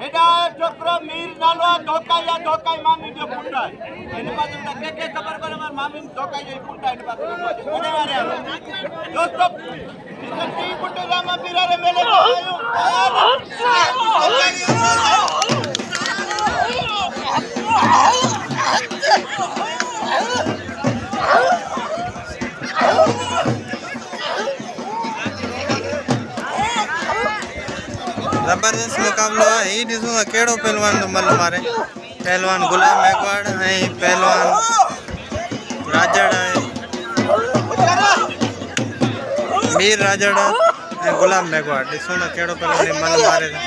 एडा छोकरो मीर नालो धोकाई मामी जो पुट्टा एने पास के खबर पर हमार मामी धोकाई जो पुट्टा एने पास कोने मारे दोस्तों इसका टी पुट्टे रामा पीरा रे मेले को जबरदस्त मुकाबलो है। ही ॾिसूं कहिड़ो पहलवान तो मल मारे। पहलवान गुलाम मेघवाड़ ऐं पहलवान राजड़ है मीर राजड़ ऐं गुलाम मेघवाड़। ॾिसूं कहिड़ो पहलवान मल मारे था।